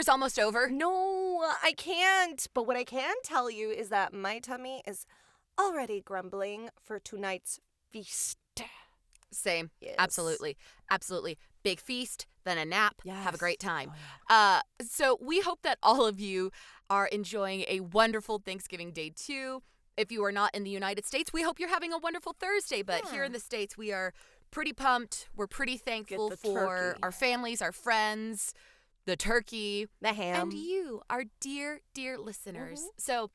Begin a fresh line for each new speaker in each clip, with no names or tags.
dinner's almost over?
No, I can't. But what I can tell you is that my tummy is already grumbling for tonight's feast.
Same.
Yes.
Absolutely. Big feast, then a nap.
Yes.
Have a great time.
Oh, yeah.
So we hope that all of you are enjoying a wonderful Thanksgiving Day too. If you are not in the United States, we hope you're having a wonderful Thursday. But here in the States, we are pretty pumped. We're pretty thankful for
turkey.
our families, our friends, the turkey,
The ham.
and you, our dear, dear listeners. So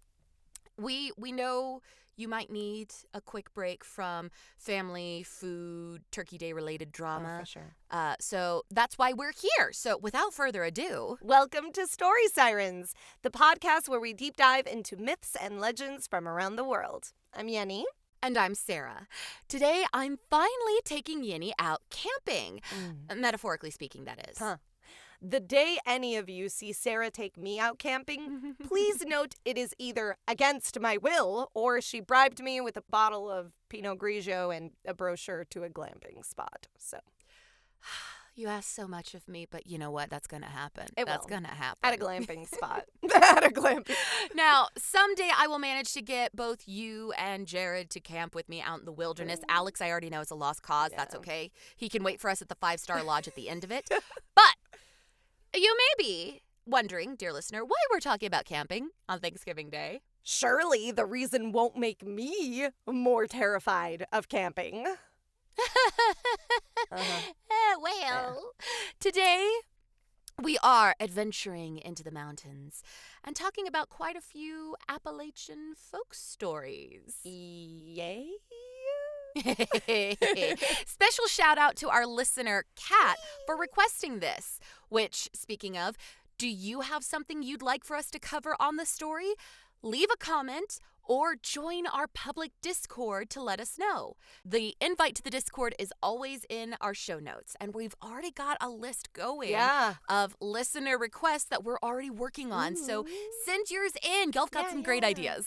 we know you might need a quick break from family, food, Turkey Day related drama.
Oh, for sure.
So that's why we're here. So without further ado,
Welcome to Story Sirens, the podcast where we deep dive into myths and legends from around the world. I'm Yenny.
and I'm Sarah. Today, I'm finally taking Yenny out camping. Metaphorically speaking, that is.
Huh. The day any of you see Sarah take me out camping, please note it is either against my will or she bribed me with a bottle of Pinot Grigio and a brochure to a glamping spot. So
You ask so much of me, but you know what? That's going to happen.
That's
going to happen.
at a glamping spot. At a glamping.
Now, someday I will manage to get both you and Jared to camp with me out in the wilderness. Alex, I already know, is a lost cause. That's okay. He can wait for us at the 5-star lodge at the end of it. But you may be wondering, dear listener, why we're talking about camping on Thanksgiving Day.
Surely the reason won't make me more terrified of camping.
Today we are adventuring into the mountains and talking about quite a few Appalachian folk stories.
Yay?
Special shout out to our listener, Kat, for requesting this. Which, speaking of, do you have something you'd like for us to cover on the story? Leave a comment or join our public Discord to let us know. The invite to the Discord is always in our show notes, and we've already got a list going of listener requests that we're already working on. So send yours in. Y'all have got some great ideas.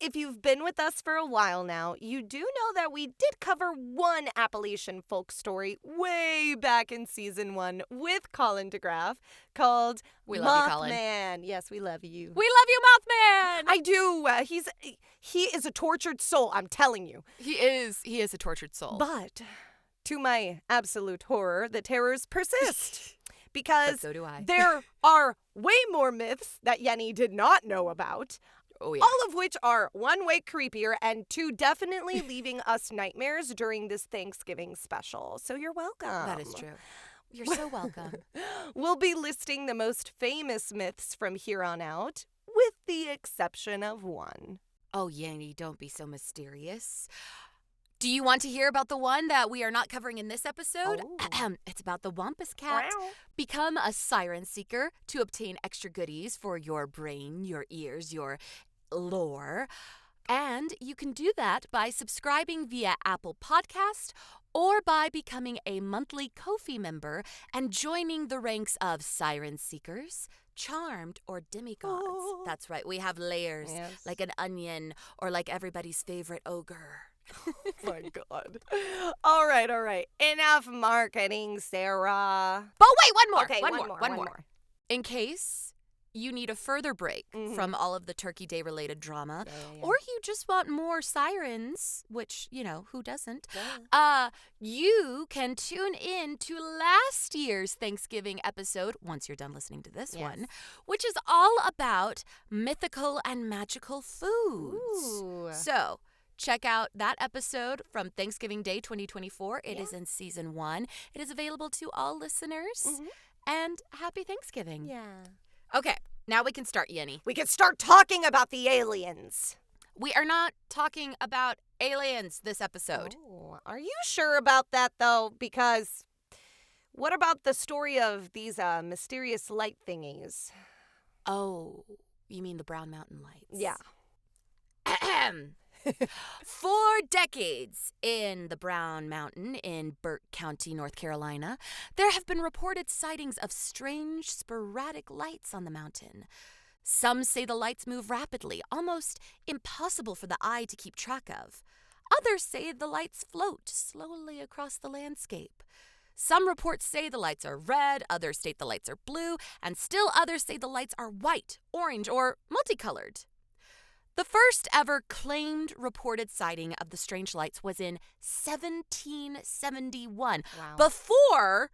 If you've been with us for a while now, you do know that we did cover one Appalachian folk story way back in season 1 with Colin DeGraff called
We love you, Colin.
Mothman. Yes, we love you.
We love you, Mothman!
I do. He is a tortured soul, I'm telling you.
He is a tortured soul.
But to my absolute horror, the terrors persist. Because
But so do I.
there are way more myths that Yenny did not know about.
Oh, yeah.
All of which are 1 way creepier and 2 definitely leaving us nightmares during this Thanksgiving special. So you're welcome.
That is true. You're so welcome.
We'll be listing the most famous myths from here on out, with the exception of one.
Oh, Yenny, don't be so mysterious. Do you want to hear about the one that we are not covering in this episode?
Oh.
It's about the Wampus Cat.
Wow.
Become a siren seeker to obtain extra goodies for your brain, your ears, your lore. And you can do that by subscribing via Apple Podcast or by becoming a monthly Ko-fi member and joining the ranks of siren seekers, charmed, or demigods.
Oh.
That's right, we have layers,
Yes.
like an onion or like everybody's favorite ogre.
Oh my God. All right. Enough marketing, Sarah.
But wait, one more.
Okay,
one more. In case you need a further break from all of the Turkey Day related drama, or you just want more sirens, which, you know, who doesn't? You can tune in to last year's Thanksgiving episode, once you're done listening to this one, which is all about mythical and magical foods.
Ooh.
So check out that episode from Thanksgiving Day 2024. It is in season 1. It is available to all listeners. And happy Thanksgiving.
Yeah.
Okay, now we can start, Yenny.
We can start talking about the aliens.
We are not talking about aliens this episode.
Oh, are you sure about that, though? Because what about the story of these mysterious light thingies?
Oh, you mean the Brown Mountain Lights?
Yeah.
For decades in the Brown Mountain in Burke County, North Carolina, there have been reported sightings of strange, sporadic lights on the mountain. Some say the lights move rapidly, almost impossible for the eye to keep track of. Others say the lights float slowly across the landscape. Some reports say the lights are red, others state the lights are blue, and still others say the lights are white, orange, or multicolored. The first ever claimed reported sighting of the strange lights was in 1771,
Wow.
before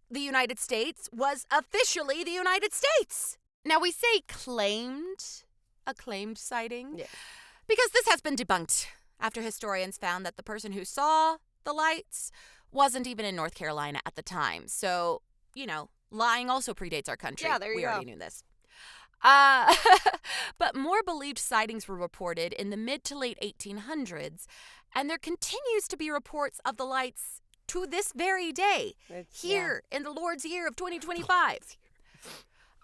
the United States was officially the United States. Now, we say a claimed sighting, because this has been debunked after historians found that the person who saw the lights wasn't even in North Carolina at the time. So, lying also predates our country.
Yeah, there you go.
We already knew this. But more believed sightings were reported in the mid to late 1800s, and there continues to be reports of the lights to this very day, here in the Lord's year of 2025.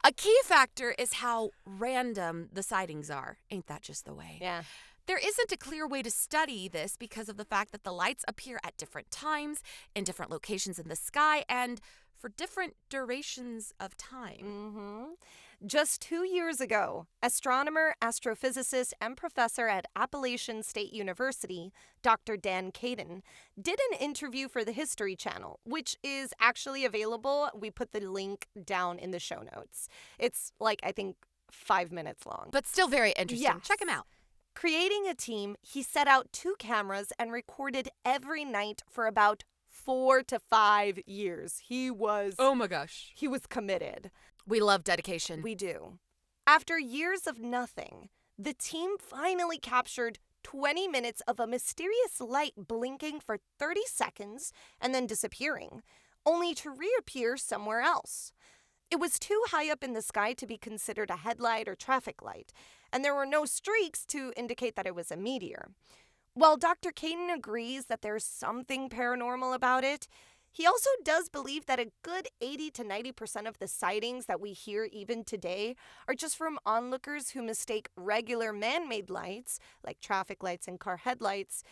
A key factor is how random the sightings are. Ain't that just the way?
Yeah.
There isn't a clear way to study this because of the fact that the lights appear at different times, in different locations in the sky, and for different durations of time.
Mm-hmm. Just 2 years ago, astronomer, astrophysicist, and professor at Appalachian State University, Dr. Dan Canton, did an interview for the History Channel, which is actually available. We put the link down in the show notes. It's I think 5 minutes long.
But still very interesting.
Yes.
Check him out.
Creating a team, he set out 2 cameras and recorded every night for about 4 to 5 years. He was committed.
We love dedication.
We do. After years of nothing, the team finally captured 20 minutes of a mysterious light blinking for 30 seconds and then disappearing, only to reappear somewhere else. It was too high up in the sky to be considered a headlight or traffic light, and there were no streaks to indicate that it was a meteor. While Dr. Canton agrees that there's something paranormal about it, he also does believe that a good 80 to 90% of the sightings that we hear even today are just from onlookers who mistake regular man-made lights, like traffic lights and car headlights,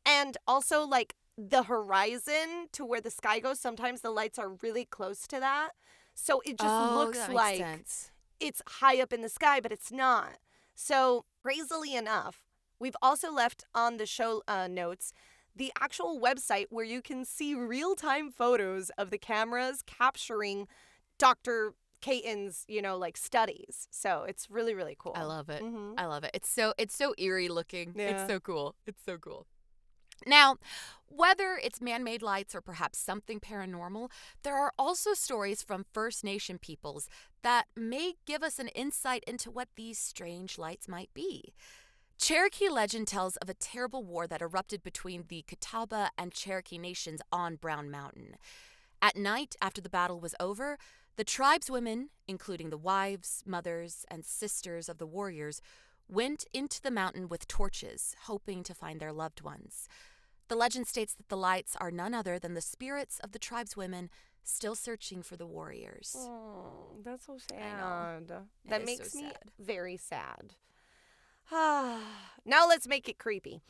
and also the horizon to where the sky goes. Sometimes the lights are really close to that. So it just looks like it's high up in the sky, but it's not. So, crazily enough, we've also left on the show notes the actual website where you can see real-time photos of the cameras capturing Dr. Canton's, studies. So it's really, really cool.
I love it.
Mm-hmm.
I love it. It's so eerie looking.
Yeah.
It's so cool. It's so cool. Now, whether it's man-made lights or perhaps something paranormal, there are also stories from First Nation peoples that may give us an insight into what these strange lights might be. Cherokee legend tells of a terrible war that erupted between the Catawba and Cherokee nations on Brown Mountain. At night, after the battle was over, the tribeswomen, including the wives, mothers, and sisters of the warriors, went into the mountain with torches, hoping to find their loved ones. The legend states that the lights are none other than the spirits of the tribeswomen still searching for the warriors.
Oh, that's so sad.
I know.
That makes me very sad. Now let's make it creepy.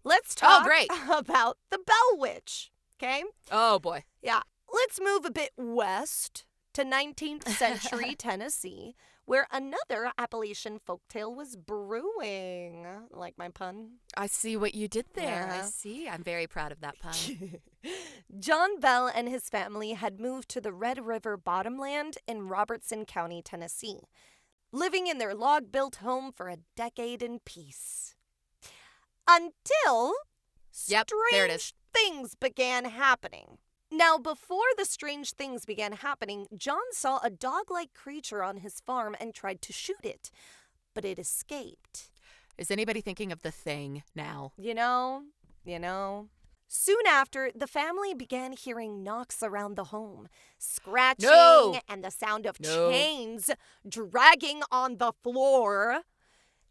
Let's talk about the Bell Witch, okay?
Oh, boy.
Yeah. Let's move a bit west to 19th century Tennessee, where another Appalachian folktale was brewing. Like my pun?
I see what you did there.
Yeah.
I see. I'm very proud of that pun.
John Bell and his family had moved to the Red River Bottomland in Robertson County, Tennessee, living in their log-built home for a decade in peace. Until strange things began happening. Now, before the strange things began happening, John saw a dog-like creature on his farm and tried to shoot it, but it escaped.
Is anybody thinking of the Thing now?
You know. Soon after, the family began hearing knocks around the home, scratching, and the sound of chains dragging on the floor.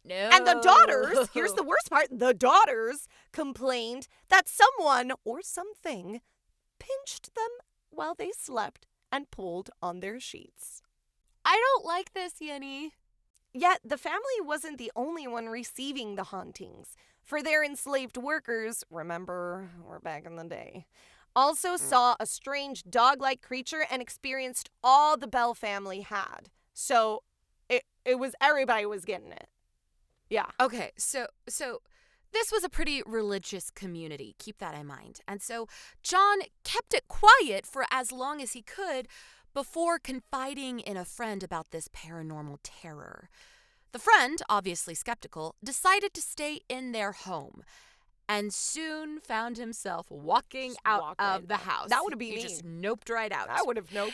No.
And the daughters, here's the worst part, the daughters complained that someone or something pinched them while they slept and pulled on their sheets.
I don't like this, Yenny.
Yet the family wasn't the only one receiving the hauntings, for their enslaved workers, remember, we're back in the day, also saw a strange dog-like creature and experienced all the Bell family had. So it was everybody was getting it. Yeah.
Okay, so This was a pretty religious community, keep that in mind. And so John kept it quiet for as long as he could before confiding in a friend about this paranormal terror. The friend, obviously skeptical, decided to stay in their home and soon found himself walking out of the house.
That would have been me.
He just noped right out.
I would have noped.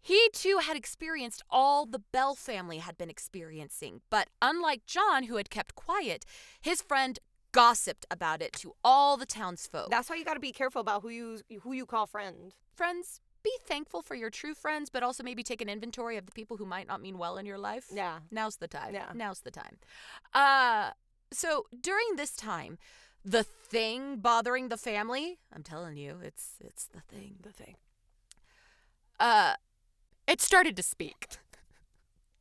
He, too, had experienced all the Bell family had been experiencing. But unlike John, who had kept quiet, his friend gossiped about it to all the townsfolk.
That's why you got to be careful about who you call friend.
Friends, be thankful for your true friends, but also maybe take an inventory of the people who might not mean well in your life.
Yeah.
Now's the time.
Yeah.
Now's the time. So during this time, the thing bothering the family, I'm telling you, it's the thing.
The thing.
It started to speak,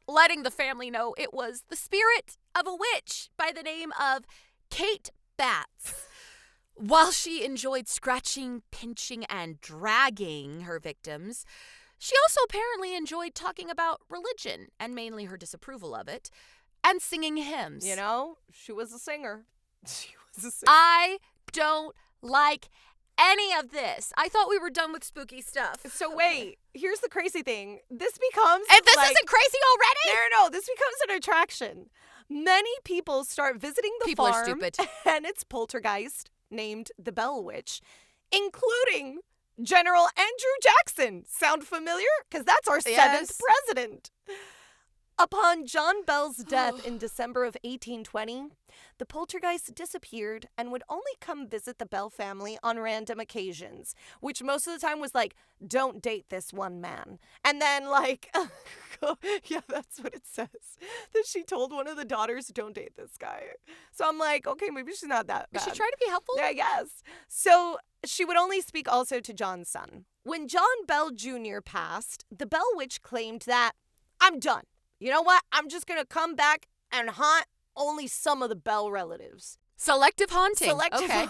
letting the family know it was the spirit of a witch by the name of Kate Batts. While she enjoyed scratching, pinching, and dragging her victims, she also apparently enjoyed talking about religion, and mainly her disapproval of it, and singing hymns.
You know, she was a singer.
I don't like any of this. I thought we were done with spooky stuff.
So wait, here's the crazy thing. This becomes
And this isn't crazy already?
No, this becomes an attraction. Many people start visiting the
People
farm
are stupid.
and its poltergeist named the Bell Witch, including General Andrew Jackson. Sound familiar? Because that's our seventh president. Upon John Bell's death in December of 1820, the poltergeist disappeared and would only come visit the Bell family on random occasions, which most of the time was like, don't date this one man. And then like, yeah, that's what it says. That she told one of the daughters, don't date this guy. So I'm like, okay, maybe she's not that bad.
Is she trying to be helpful?
Yeah, I guess. So she would only speak also to John's son. When John Bell Jr. passed, the Bell Witch claimed that, I'm done. You know what? I'm just going to come back and haunt only some of the Bell relatives.
Selective haunting.
Okay.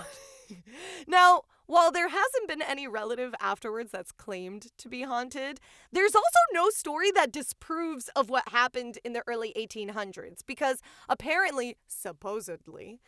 Now, while there hasn't been any relative afterwards that's claimed to be haunted, there's also no story that disproves of what happened in the early 1800s because apparently, supposedly,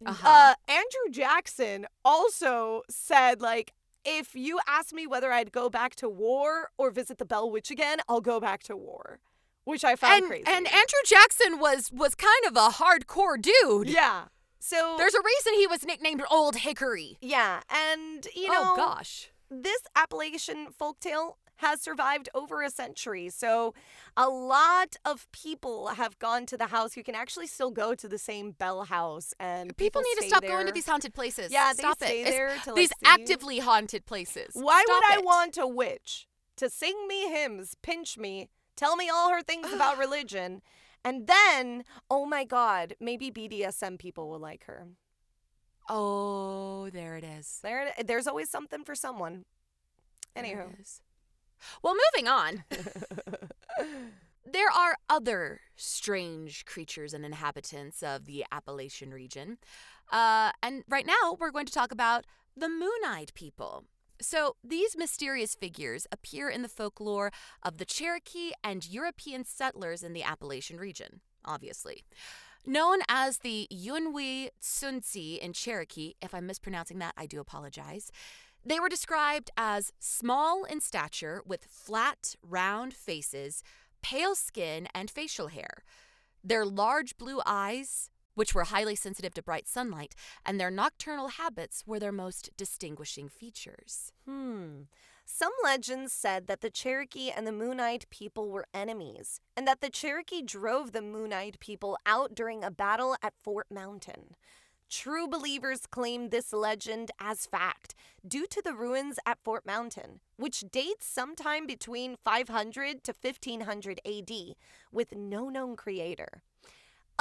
Andrew Jackson also said, like, if you ask me whether I'd go back to war or visit the Bell Witch again, I'll go back to war. Which I found crazy.
And Andrew Jackson was kind of a hardcore dude.
Yeah. So
there's a reason he was nicknamed Old Hickory.
Yeah, and you know,
oh gosh,
this Appalachian folktale has survived over a century. So a lot of people have gone to the house. You can actually still go to the same Bell house, and
people need to stop going to these haunted places.
Yeah,
stop
they stay there to
these actively haunted places.
Why would I want a witch to sing me hymns, pinch me, tell me all her things about religion, and then, oh my God, maybe BDSM people will like her.
Oh, there it is.
There's always something for someone. Anywho.
Well, moving on. There are other strange creatures and inhabitants of the Appalachian region. And right now, we're going to talk about the Moon-Eyed people. So these mysterious figures appear in the folklore of the Cherokee and European settlers in the Appalachian region, obviously. Known as the Yunwi Tsunsi in Cherokee, if I'm mispronouncing that, I do apologize. They were described as small in stature with flat, round faces, pale skin, and facial hair. Their large blue eyes, which were highly sensitive to bright sunlight, and their nocturnal habits were their most distinguishing features.
Some legends said that the Cherokee and the Moon-Eyed people were enemies, and that the Cherokee drove the Moon-Eyed people out during a battle at Fort Mountain. True believers claim this legend as fact due to the ruins at Fort Mountain, which dates sometime between 500 to 1500 AD, with no known creator.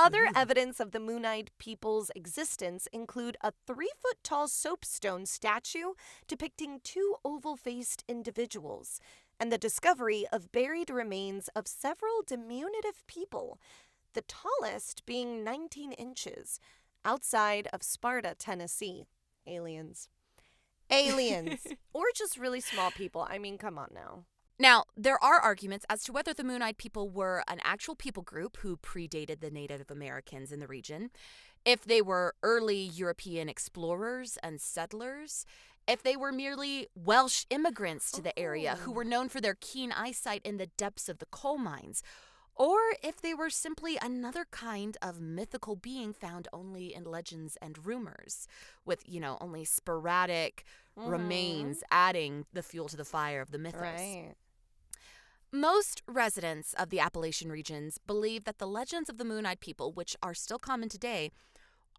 Other evidence of the Moon-Eyed people's existence include a 3-foot-tall soapstone statue depicting 2 oval-faced individuals, and the discovery of buried remains of several diminutive people, the tallest being 19 inches, outside of Sparta, Tennessee. Aliens. Or just really small people. I mean, come on now.
Now, there are arguments as to whether the Moon-Eyed people were an actual people group who predated the Native Americans in the region. if they were early European explorers and settlers, if they were merely Welsh immigrants to the area who were known for their keen eyesight in the depths of the coal mines, or if they were simply another kind of mythical being found only in legends and rumors, with, only sporadic remains adding the fuel to the fire of the mythos.
Right.
Most residents of the Appalachian regions believe that the legends of the Moon-Eyed People, which are still common today,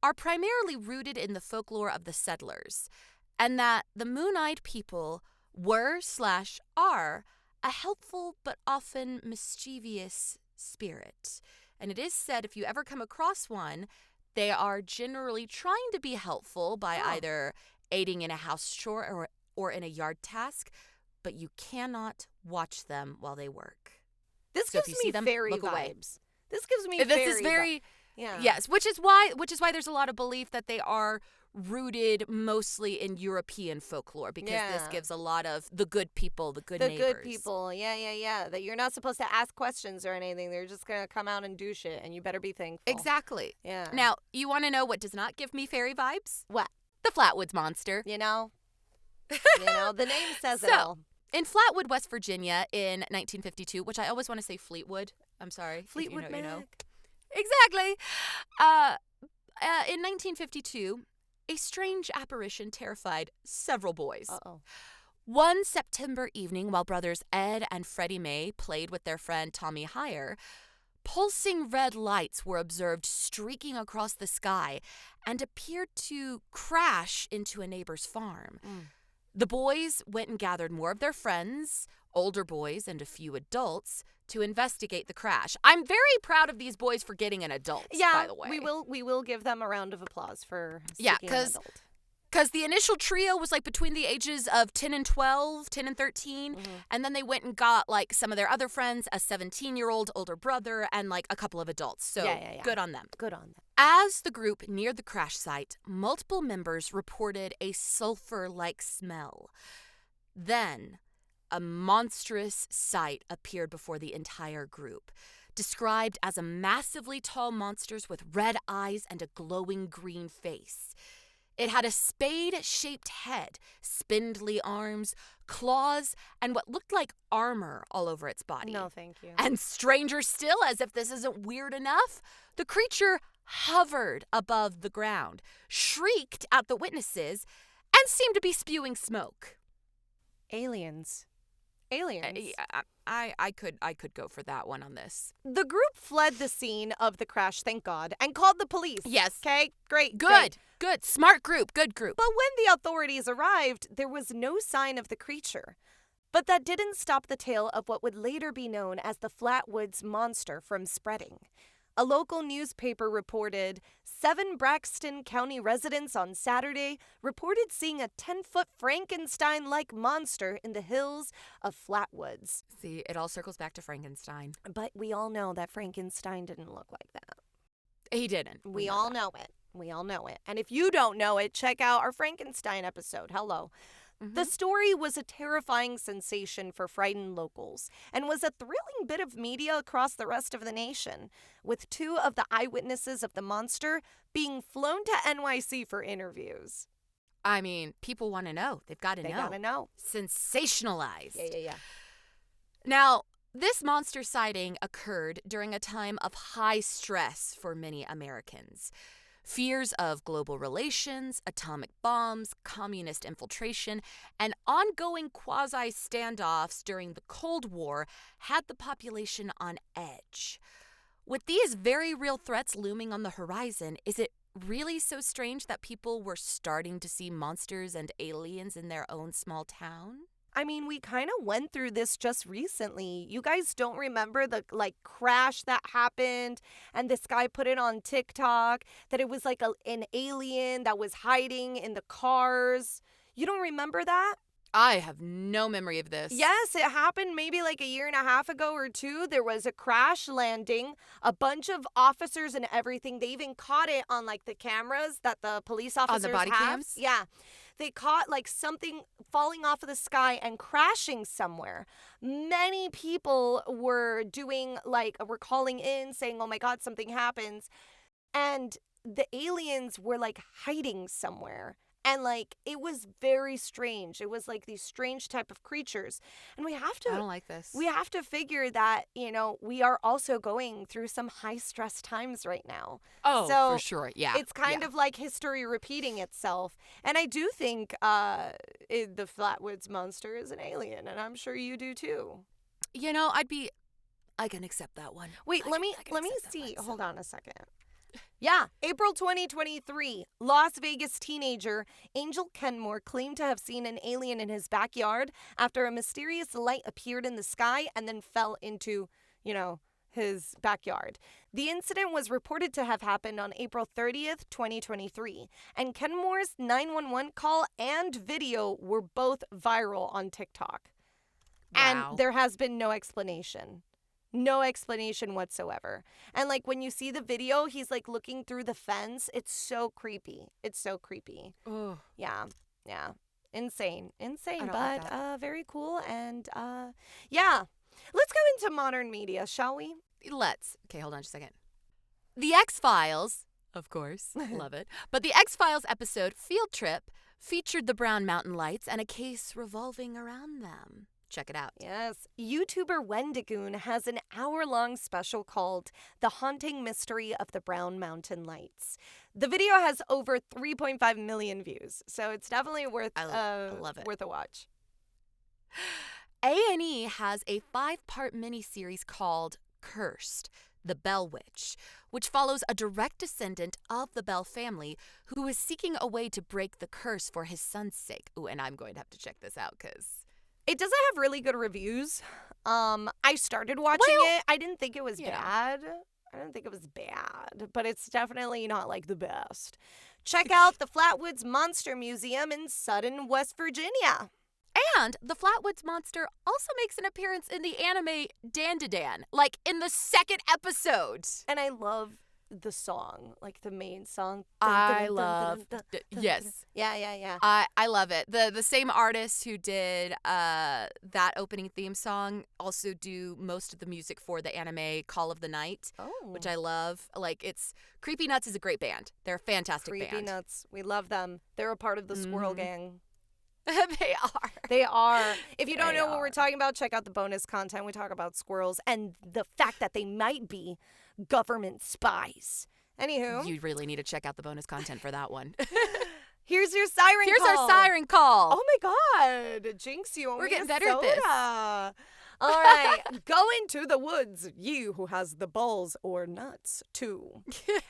are primarily rooted in the folklore of the settlers, and that the Moon-Eyed People were/are a helpful but often mischievous spirit. And it is said if you ever come across one, they are generally trying to be helpful by either aiding in a house chore or in a yard task, but you cannot watch them while they work.
This
So if
gives
you
me
see them,
fairy
look away.
vibes. This gives me yeah.
Yes, which is why there's a lot of belief that they are rooted mostly in European folklore, because this gives a lot of the good people, the good neighbors.
The good people, yeah. That you're not supposed to ask questions or anything. They're just going to come out and do shit, and you better be thankful.
Exactly.
Yeah.
Now, you want to know what does not give me fairy vibes?
What?
The Flatwoods Monster.
The name says it all.
In Flatwood, West Virginia in 1952, which I always want to say Fleetwood. I'm sorry.
Fleetwood Mac.
Exactly. In 1952, a strange apparition terrified several boys.
Uh-oh.
One September evening, while brothers Ed and Freddie May played with their friend Tommy Heyer, pulsing red lights were observed streaking across the sky and appeared to crash into a neighbor's farm. The boys went and gathered more of their friends, older boys and a few adults, to investigate the crash. I'm very proud of these boys for getting an adult, by the way.
we will give them a round of applause for seeking an adult.
Because the initial trio was like between the ages of 10 and 12, 10 and 13, and then they went and got like some of their other friends, a 17-year-old older brother, and like a couple of adults. So good on them.
Good on them.
As the group neared the crash site, multiple members reported a sulfur-like smell. Then, a monstrous sight appeared before the entire group, described as a massively tall monster with red eyes and a glowing green face. It had a spade-shaped head, spindly arms, claws, and what looked like armor all over its body.
No, thank you.
And stranger still, as if this isn't weird enough, the creature hovered above the ground, shrieked at the witnesses, and seemed to be spewing smoke.
Aliens.
I could go for that one on this.
The group fled the scene of the crash, thank God, and called the police.
Yes.
Okay, great.
Good. Smart group. Good group.
But when the authorities arrived, there was no sign of the creature. But that didn't stop the tale of what would later be known as the Flatwoods Monster from spreading. A local newspaper reported 7 Braxton County residents on Saturday reported seeing a 10-foot Frankenstein-like monster in the hills of Flatwoods.
See, it all circles back to Frankenstein.
But we all know that Frankenstein didn't look like that.
He didn't.
We all know it. We all know it. And if you don't know it, check out our Frankenstein episode. Hello. The story was a terrifying sensation for frightened locals and was a thrilling bit of media across the rest of the nation, with 2 of the eyewitnesses of the monster being flown to NYC for interviews.
I mean, people want to know. They've got to know.
They got to know.
Sensationalized.
Yeah.
Now, this monster sighting occurred during a time of high stress for many Americans. Fears of global relations, atomic bombs, communist infiltration, and ongoing quasi-standoffs during the Cold War had the population on edge. With these very real threats looming on the horizon, is it really so strange that people were starting to see monsters and aliens in their own small town?
I mean, we kind of went through this just recently. You guys don't remember the, crash that happened and this guy put it on TikTok, that it was like an alien that was hiding in the cars. You don't remember that?
I have no memory of this.
Yes, it happened maybe like a year and a half ago or 2. There was a crash landing, a bunch of officers and everything. They even caught it on the cameras that the police officers
on the body
have.
cams?
Yeah. They caught something falling off of the sky and crashing somewhere. Many people were doing were calling in saying, "Oh my God, something happens." And the aliens were like hiding somewhere. And like it was very strange. It was like these strange type of creatures. And we have to
I don't like this.
We have to figure that, we are also going through some high stress times right now.
Oh,
so
for sure. Yeah.
It's kind of like history repeating itself. And I do think the Flatwoods Monster is an alien, and I'm sure you do too.
I can accept that one.
Wait, let me see. Hold on a second. Yeah, April 2023, Las Vegas teenager Angel Kenmore claimed to have seen an alien in his backyard after a mysterious light appeared in the sky and then fell into, his backyard. The incident was reported to have happened on April 30th, 2023, and Kenmore's 911 call and video were both viral on TikTok.
Wow.
And there has been no explanation. No explanation whatsoever. And like when you see the video, he's like looking through the fence. It's so creepy.
Ugh.
Yeah. Insane,
I don't
but
like that.
very cool. And yeah. Let's go into modern media, shall we?
Let's. Okay, hold on just a second. The X-Files, of course, love it. But the X-Files episode Field Trip featured the Brown Mountain Lights and a case revolving around them. Check it out.
Yes. YouTuber Wendigoon has an hour-long special called The Haunting Mystery of the Brown Mountain Lights. The video has over 3.5 million views, so it's definitely worth
I love it.
Worth a watch.
A&E has a 5-part miniseries called Cursed, the Bell Witch, which follows a direct descendant of the Bell family who is seeking a way to break the curse for his son's sake. Ooh, and I'm going to have to check this out because
it doesn't have really good reviews. I started watching it. I didn't think it was bad. But it's definitely not like the best. Check out the Flatwoods Monster Museum in Sutton, West Virginia.
And the Flatwoods Monster also makes an appearance in the anime Dandadan, like in the second episode.
And I love the song, like the main song.
Yes.
Yeah.
I love it. The same artists who did that opening theme song also do most of the music for the anime Call of the Night, which I love. Like, it's Creepy Nuts is a great band. They're a fantastic band.
Creepy Nuts, we love them. They're a part of the Squirrel Gang.
They are.
They are. If you don't know what we're talking about, check out the bonus content. We talk about squirrels and the fact that they might be government spies. Anywho.
You really need to check out the bonus content for that one.
Here's your siren call.
Here's our siren call.
Oh my God. Jinx, you owe
We're
me
getting
a
better at this.
soda. All right. Go into the woods, you who has the balls or nuts, too.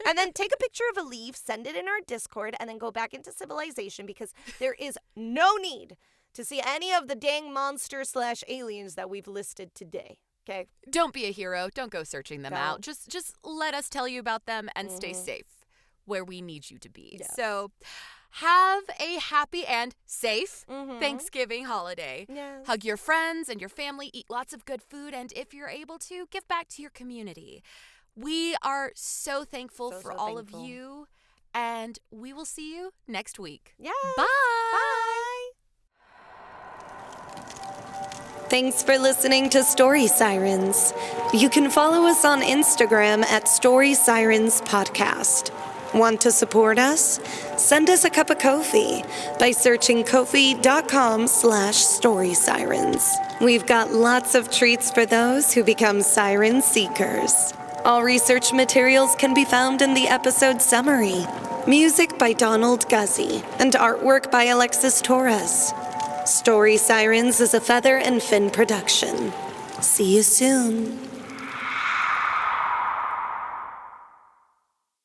And then take a picture of a leaf, send it in our Discord, and then go back into civilization because there is no need to see any of the dang monster/aliens that we've listed today. Okay?
Don't be a hero. Don't go searching them out. Just let us tell you about them and stay safe where we need you to be.
Yes.
So have a happy and safe Thanksgiving holiday.
Yes.
Hug your friends and your family, eat lots of good food, and if you're able to, give back to your community. We are so thankful for all of you, and we will see you next week.
Yes.
Bye.
Bye. Thanks for listening to Story Sirens. You can follow us on Instagram at Story Sirens Podcast. Want to support us? Send us a cup of Ko-fi by searching ko-fi.com/storysirens. We've got lots of treats for those who become siren seekers. All research materials can be found in the episode summary. Music by Donald Guzzi and artwork by Alexis Torres. Story Sirens is a Feather and Fin production. See you soon.